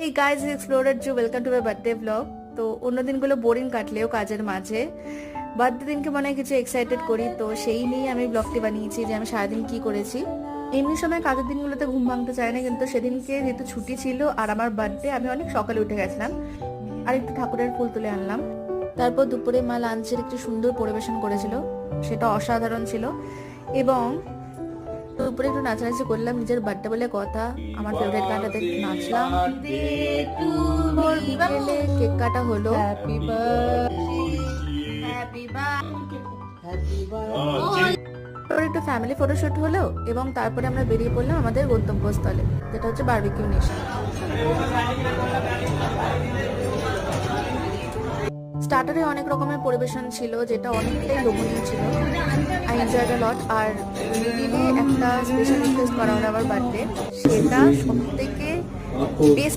এই guys explorer Jo welcome to my birthday blog. তো অন্য দিনগুলো বোরিং কাটলেও কাজের মাঝে বার্থডে দিনকে মনে হয় কিছু এক্সাইটেড করি, তো সেই নিয়ে আমি ব্লগটি বানিয়েছি যে আমি সারাদিন কি করেছি। এমনি সময় কাজের দিনগুলোতে ঘুম ভাঙতে চায় না, কিন্তু সেদিনকে যেহেতু ছুটি ছিল আর আমার বার্থডে, আমি অনেক সকালে উঠে গেছিলাম আর একটু ঠাকুরের ফুল তুলে আনলাম। তারপর দুপুরে মা লাঞ্চের একটি সুন্দর পরিবেশন করেছিল, সেটা অসাধারণ ছিল। এবং উপরে একটু নাচানাচি করলাম, নিজের বার্থডে বলে কথা, আমার ফেভারিট গানটাতে নাচলাম। বিকেলে কেক কাটা হলো, একটু ফ্যামিলি ফটোশুট হলো এবং তারপরে আমরা বেরিয়ে পড়লাম আমাদের গন্তব্যস্থলে, যেটা হচ্ছে বারবিকিউ নেশন। স্টার্টারে অনেক রকমের পরিবেশন ছিল, যেটা অনেকটাই লোভনীয় ছিল। আই এনজয়েড আ লট। আর মিডিলে একটা স্পেশাল রিকোয়েস্ট করা হলো আমার বার্থডে, সেটা সব থেকে বেস্ট